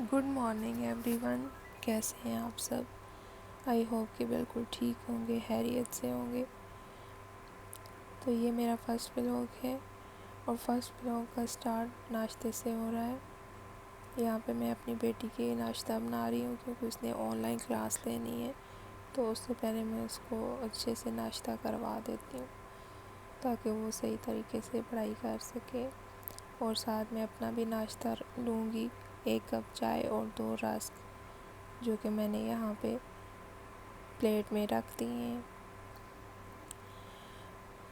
Good morning every one, کیسے ہیں آپ سب؟ آئی ہوپ کہ بالکل ٹھیک ہوں گے، خیریت سے ہوں گے۔ تو یہ میرا فرسٹ ولاگ ہے اور فرسٹ ولاگ کا سٹارٹ ناشتے سے ہو رہا ہے۔ یہاں پہ میں اپنی بیٹی کے ناشتہ بنا رہی ہوں کیونکہ اس نے آن لائن کلاس لینی ہے، تو اس سے پہلے میں اس کو اچھے سے ناشتہ کروا دیتی ہوں تاکہ وہ صحیح طریقے سے پڑھائی کر سکے، اور ساتھ میں اپنا بھی ناشتہ لوں گی، 1 کپ چائے اور 2 رسک جو کہ میں نے یہاں پہ پلیٹ میں رکھ دی ہیں۔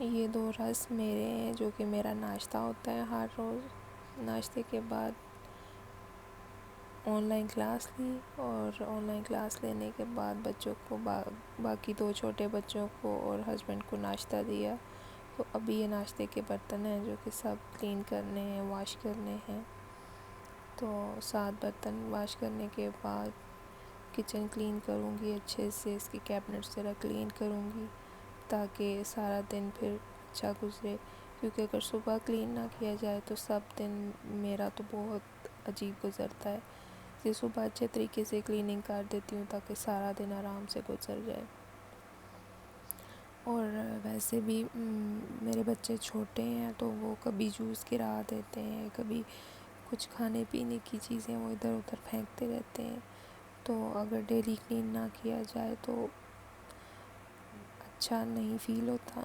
یہ 2 رسک میرے ہیں جو کہ میرا ناشتہ ہوتا ہے ہر روز۔ ناشتے کے بعد آن لائن کلاس لی، اور آن لائن کلاس لینے کے بعد بچوں کو باقی 2 چھوٹے بچوں کو اور ہسبینڈ کو ناشتہ دیا۔ تو ابھی یہ ناشتے کے برتن ہیں جو کہ سب کلین کرنے ہیں، واش کرنے ہیں۔ تو 7 برتن واش کرنے کے بعد کچن کلین کروں گی اچھے سے، اس کی کیبنٹس ذرا کلین کروں گی تاکہ سارا دن پھر اچھا گزرے، کیونکہ اگر صبح کلین نہ کیا جائے تو سب دن میرا تو بہت عجیب گزرتا ہے۔ کہ صبح اچھے طریقے سے کلیننگ کر دیتی ہوں تاکہ سارا دن آرام سے گزر جائے۔ اور ویسے بھی میرے بچے چھوٹے ہیں تو وہ کبھی جوس گرا دیتے ہیں، کبھی کچھ کھانے پینے کی چیزیں وہ ادھر ادھر پھینکتے رہتے ہیں، تو اگر ڈیلی کلین نہ کیا جائے تو اچھا نہیں فیل ہوتا۔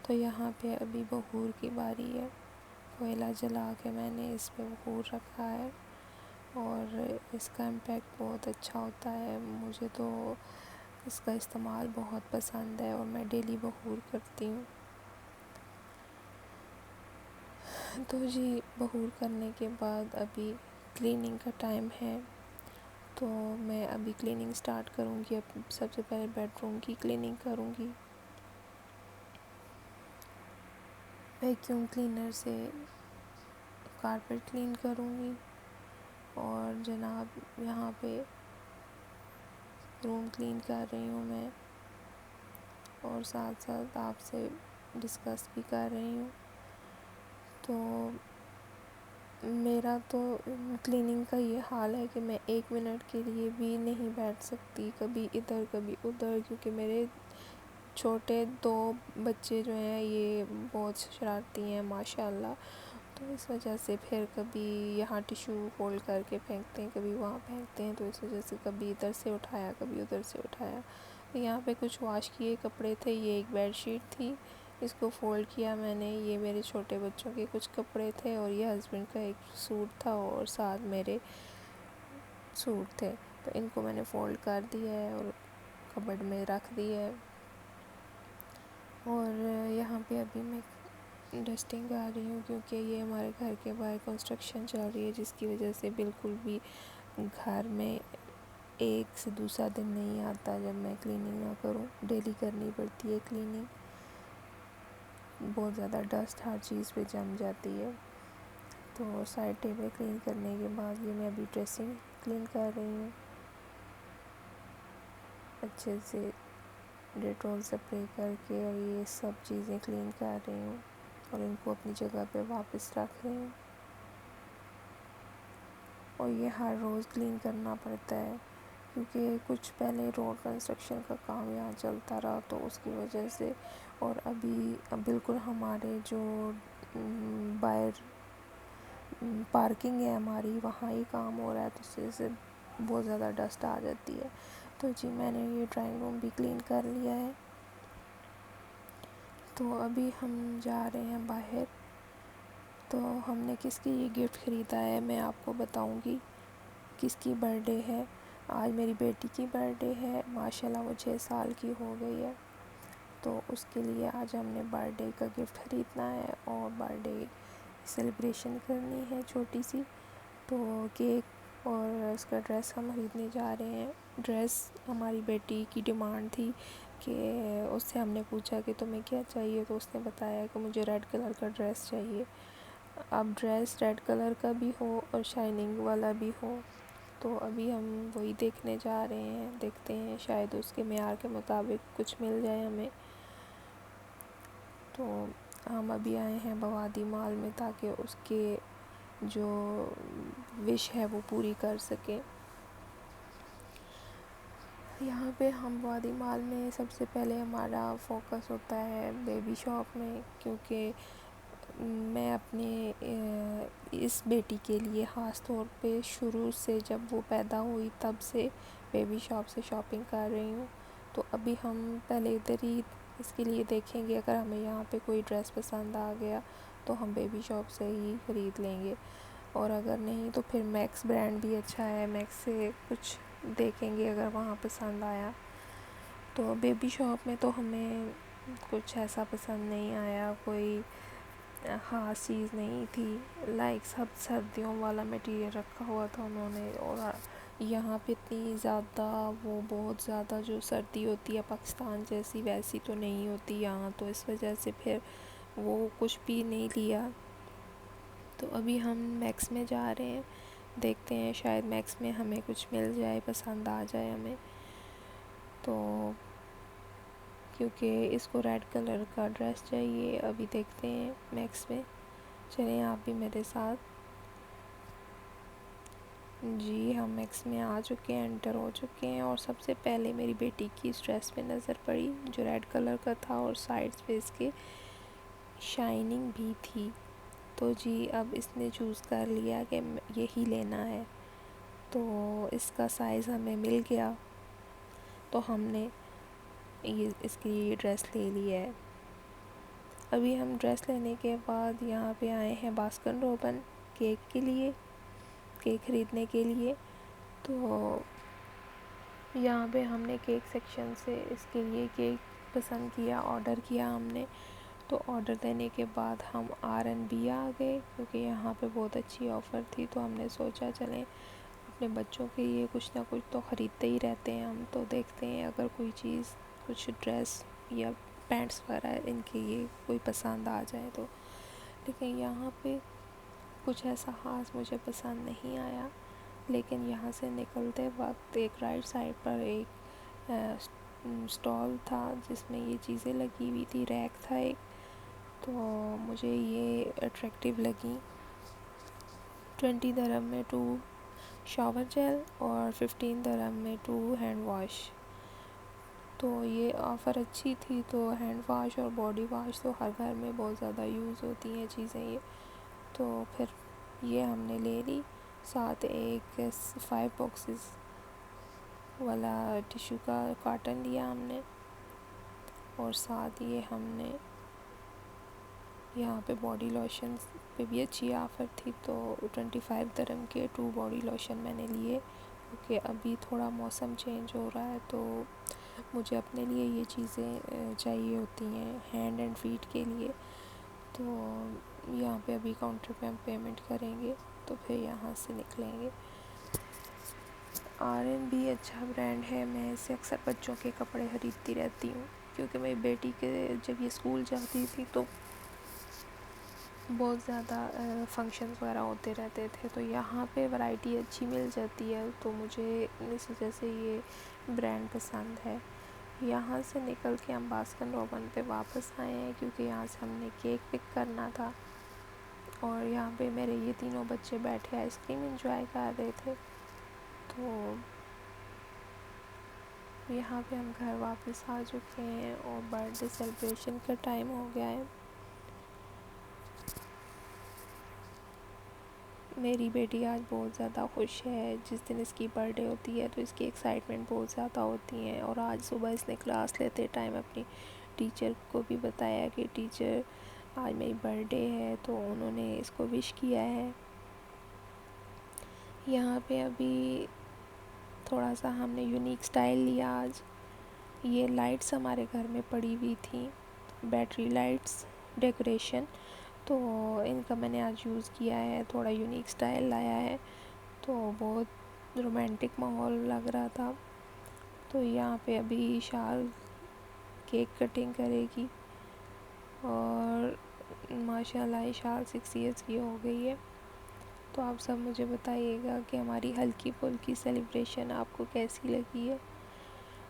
تو یہاں پہ ابھی بخور کی باری ہے، کوئلہ جلا کے میں نے اس پہ بخور رکھا ہے، اور اس کا امپیکٹ بہت اچھا ہوتا ہے۔ مجھے تو اس کا استعمال بہت پسند ہے اور میں ڈیلی بخور کرتی ہوں۔ تو جی، بخور کرنے کے بعد ابھی کلیننگ کا ٹائم ہے، تو میں ابھی کلیننگ سٹارٹ کروں گی۔ اب سب سے پہلے بیڈ روم کی کلیننگ کروں گی، ویکیوم کلینر سے کارپیٹ کلین کروں گی، اور جناب یہاں پہ روم کلین کر رہی ہوں میں، اور ساتھ ساتھ آپ سے ڈسکس بھی کر رہی ہوں۔ تو میرا تو کلیننگ کا یہ حال ہے کہ میں 1 منٹ کے لیے بھی نہیں بیٹھ سکتی، کبھی ادھر کبھی ادھر، کیونکہ میرے چھوٹے 2 بچے جو ہیں یہ بہت شرارتی ہیں ماشاءاللہ، تو اس وجہ سے پھر کبھی یہاں ٹیشو فولڈ کر کے پھینکتے ہیں، کبھی وہاں پھینکتے ہیں، تو اس وجہ سے کبھی ادھر سے اٹھایا کبھی ادھر سے اٹھایا۔ یہاں پہ کچھ واش کیے کپڑے تھے، یہ ایک بیڈ شیٹ تھی، اس کو فولڈ کیا میں نے، یہ میرے چھوٹے بچوں کے کچھ کپڑے تھے، اور یہ ہسبینڈ کا ایک سوٹ تھا، اور ساتھ میرے سوٹ تھے، تو ان کو میں نے فولڈ کر دیا ہے اور کبرڈ میں رکھ دیا ہے۔ اور یہاں پہ ابھی میں ڈسٹنگ کر رہی ہوں کیونکہ یہ ہمارے گھر کے باہر کنسٹرکشن چل رہی ہے، جس کی وجہ سے بالکل بھی گھر میں ایک سے دوسرا دن نہیں آتا جب میں کلیننگ نہ کروں، ڈیلی کرنی پڑتی ہے کلیننگ، بہت زیادہ ڈسٹ ہر چیز پہ جم جاتی ہے۔ تو سائڈ ٹیبل کلین کرنے کے بعد یہ میں ابھی ڈریسنگ کلین کر رہی ہوں، اچھے سے ڈیٹول سپرے کر کے، اور یہ سب چیزیں کلین کر رہی ہوں اور ان کو اپنی جگہ پہ واپس رکھ رہی ہوں، اور یہ ہر روز کلین کرنا پڑتا ہے کیونکہ کچھ پہلے روڈ کنسٹرکشن کا کام یہاں چلتا رہا، تو اس کی وجہ سے، اور ابھی بالکل ہمارے جو باہر پارکنگ ہے ہماری، وہاں ہی کام ہو رہا ہے، تو اس وجہ سے بہت زیادہ ڈسٹ آ جاتی ہے۔ تو جی میں نے یہ ڈرائنگ روم بھی کلین کر لیا ہے۔ تو ابھی ہم جا رہے ہیں باہر، تو ہم نے کس کی یہ گفٹ خریدا ہے میں آپ کو بتاؤں گی۔ کس کی برتھ ڈے ہے؟ آج میری بیٹی کی برتھ ڈے ہے، ماشاءاللہ وہ 6 سال کی ہو گئی ہے، تو اس کے لیے آج ہم نے برتھ ڈے کا گفٹ خریدنا ہے اور برتھ ڈے سیلیبریشن کرنی ہے چھوٹی سی، تو کیک اور اس کا ڈریس ہم خریدنے جا رہے ہیں۔ ڈریس ہماری بیٹی کی ڈیمانڈ تھی کہ اس سے ہم نے پوچھا کہ تمہیں کیا چاہیے، تو اس نے بتایا کہ مجھے ریڈ کلر کا ڈریس چاہیے۔ اب ڈریس ریڈ کلر کا بھی ہو اور شائننگ والا بھی ہو، تو ابھی ہم وہی دیکھنے جا رہے ہیں، دیکھتے ہیں شاید اس کے معیار کے مطابق کچھ مل جائے ہمیں۔ تو ہم ابھی آئے ہیں بوادی مال میں تاکہ اس کے جو وش ہے وہ پوری کر سکے۔ یہاں پہ ہم وادی مال میں سب سے پہلے ہمارا فوکس ہوتا ہے بیبی شاپ میں، کیونکہ میں اپنے اس بیٹی کے لیے خاص طور پہ شروع سے جب وہ پیدا ہوئی تب سے بیبی شاپ سے شاپنگ کر رہی ہوں۔ تو ابھی ہم پہلے ادھر ہی اس کے لیے دیکھیں گے، اگر ہمیں یہاں پہ کوئی ڈریس پسند آ گیا تو ہم بیبی شاپ سے ہی خرید لیں گے، اور اگر نہیں تو پھر میکس برانڈ بھی اچھا ہے، میکس سے کچھ دیکھیں گے اگر وہاں پسند آیا۔ تو بیبی شاپ میں تو ہمیں کچھ ایسا پسند نہیں آیا، کوئی خاص چیز نہیں تھی، لائک سب سردیوں والا میٹیریل رکھا ہوا تھا انہوں نے، اور یہاں پہ اتنی زیادہ وہ بہت زیادہ جو سردی ہوتی ہے پاکستان جیسی ویسی تو نہیں ہوتی یہاں، تو اس وجہ سے پھر وہ کچھ بھی نہیں لیا۔ تو ابھی ہم میکس میں جا رہے ہیں، دیکھتے ہیں شاید میکس میں ہمیں کچھ مل جائے، پسند آ جائے ہمیں، تو کیونکہ اس کو ریڈ کلر کا ڈریس چاہیے۔ ابھی دیکھتے ہیں میکس میں، چلیں آپ بھی میرے ساتھ۔ جی ہم میکس میں آ چکے ہیں، انٹر ہو چکے ہیں، اور سب سے پہلے میری بیٹی کی اس ڈریس پہ نظر پڑی جو ریڈ کلر کا تھا اور سائڈس پہ اس کے شائننگ بھی تھی، تو جی اب اس نے چوز کر لیا کہ یہی لینا ہے، تو اس کا سائز ہمیں مل گیا، تو ہم نے اس کی یہ ڈریس لے لی ہے۔ ابھی ہم ڈریس لینے کے بعد یہاں پہ آئے ہیں باسکن روبن کیک کے لیے، کیک خریدنے کے لیے، تو یہاں پہ ہم نے کیک سیکشن سے اس کے لیے کیک پسند کیا، آرڈر کیا ہم نے، تو آرڈر دینے کے بعد ہم R&B آ گئے، کیونکہ یہاں پہ بہت اچھی آفر تھی، تو ہم نے سوچا چلیں اپنے بچوں کے لیے کچھ نہ کچھ تو خریدتے ہی رہتے ہیں ہم، تو دیکھتے ہیں اگر کوئی چیز کچھ ڈریس یا پینٹس وغیرہ ان کے لیے کوئی پسند آ جائے تو، لیکن یہاں پہ کچھ ایسا خاص مجھے پسند نہیں آیا، لیکن یہاں سے نکلتے وقت ایک رائٹ سائڈ پر ایک اسٹال تھا جس میں یہ چیزیں لگی ہوئی تھی، ریک تھا ایک، تو مجھے یہ اٹریکٹیو لگی۔ 20 درہم میں 2 شاور جیل اور 15 درہم میں 2 ہینڈ واش، تو یہ آفر اچھی تھی، تو ہینڈ واش اور باڈی واش تو ہر گھر میں بہت زیادہ یوز ہوتی ہیں چیزیں یہ، تو پھر یہ ہم نے لے لی، ساتھ ایک 5 باکسز والا ٹیشو کا کارٹن لیا ہم نے، اور ساتھ یہ ہم نے یہاں پہ باڈی لوشن پہ بھی اچھی آفر تھی، تو 25 درہم کے 2 باڈی لوشن میں نے لیے، کیونکہ ابھی تھوڑا موسم چینج ہو رہا ہے تو مجھے اپنے لیے یہ چیزیں چاہیے ہوتی ہیں ہینڈ اینڈ فیٹ کے لیے، تو یہاں پہ ابھی کاؤنٹر پہ ہم پیمنٹ کریں گے تو پھر یہاں سے نکلیں گے۔ R&B اچھا برانڈ ہے، میں اس سے اکثر بچوں کے کپڑے خریدتی رہتی ہوں، کیونکہ میری بیٹی کے جب یہ اسکول جاتی تھی تو بہت زیادہ فنکشنز وغیرہ ہوتے رہتے تھے، تو یہاں پہ ورائٹی اچھی مل جاتی ہے، تو مجھے اس وجہ سے یہ برانڈ پسند ہے۔ یہاں سے نکل کے ہم باسکن روبن پہ واپس آئے ہیں، کیونکہ یہاں سے ہم نے کیک پک کرنا تھا، اور یہاں پہ میرے یہ تینوں بچے بیٹھے آئس کریم انجوائے کر رہے تھے، تو یہاں پہ ہم گھر واپس آ چکے ہیں اور برتھ ڈے سیلیبریشن کا ٹائم ہو گیا ہے۔ میری بیٹی آج بہت زیادہ خوش ہے، جس دن اس کی برتھ ڈے ہوتی ہے تو اس کی ایکسائٹمنٹ بہت زیادہ ہوتی ہیں، اور آج صبح اس نے کلاس لیتے ٹائم اپنی ٹیچر کو بھی بتایا کہ ٹیچر آج میری برتھ ڈے ہے، تو انہوں نے اس کو وش کیا ہے۔ یہاں پہ ابھی تھوڑا سا ہم نے یونیک سٹائل لیا آج، یہ لائٹس ہمارے گھر میں پڑی ہوئی تھیں، بیٹری لائٹس ڈیکوریشن، تو ان کا میں نے آج یوز کیا ہے، تھوڑا یونیک سٹائل لایا ہے، تو بہت رومانٹک ماحول لگ رہا تھا۔ تو یہاں پہ ابھی شال کیک کٹنگ کرے گی، اور ماشاءاللہ یہ شال 6 ایئرس کی ہو گئی ہے، تو آپ سب مجھے بتائیے گا کہ ہماری ہلکی پھلکی سیلیبریشن آپ کو کیسی لگی ہے،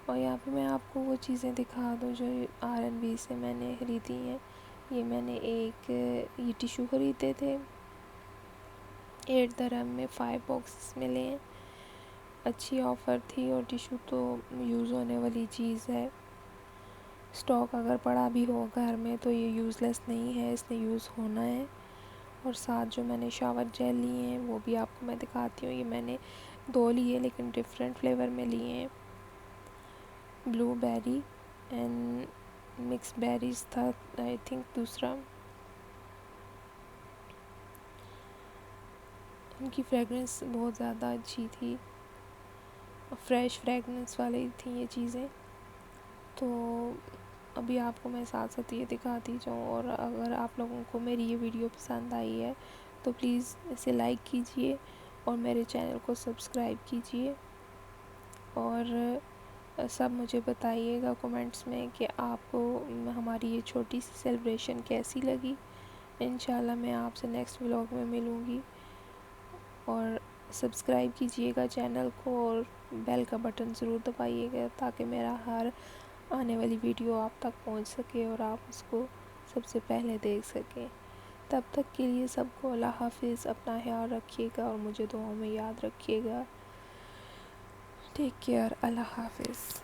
اور یہاں پہ میں آپ کو وہ چیزیں دکھا دوں جو R&B سے میں نے خریدی ہیں۔ یہ میں نے ایک یہ ٹیشو خریدے تھے، 8 درہم میں 5 باکسز ملے ہیں. اچھی آفر تھی، اور ٹیشو تو یوز ہونے والی چیز ہے. اسٹاک اگر پڑا بھی ہو گھر میں تو یہ یوز لیس نہیں ہے، اس نے یوز ہونا ہے. اور ساتھ جو میں نے شاور جیل لیے ہیں وہ بھی آپ کو میں دکھاتی ہوں. یہ میں نے 2 لیے لیکن ڈفرینٹ فلیور میں لیے ہیں. بلو بیری اینڈ مکس بیریز تھا آئی تھنک دوسرا. ان کی فریگرنس بہت زیادہ اچھی تھی، فریش فریگرنس والی تھیں یہ چیزیں. تو ابھی آپ کو میں ساتھ ساتھ یہ دکھاتی جاؤں. اور اگر آپ لوگوں کو میری یہ ویڈیو پسند آئی ہے تو پلیز اسے لائک کیجئے اور میرے چینل کو سبسکرائب کیجئے. اور سب مجھے بتائیے گا کمنٹس میں کہ آپ کو ہماری یہ چھوٹی سی سیلیبریشن کیسی لگی. انشاءاللہ میں آپ سے نیکسٹ ولاگ میں ملوں گی. اور سبسکرائب کیجئے گا چینل کو، اور بیل کا بٹن ضرور دبائیے گا تاکہ میرا ہر آنے والی ویڈیو آپ تک پہنچ سکے اور آپ اس کو سب سے پہلے دیکھ سکیں. تب تک کے لیے سب کو اللہ حافظ. اپنا خیال رکھیے گا اور مجھے دعاؤں میں یاد رکھیے گا. Take care. اللہ حافظ.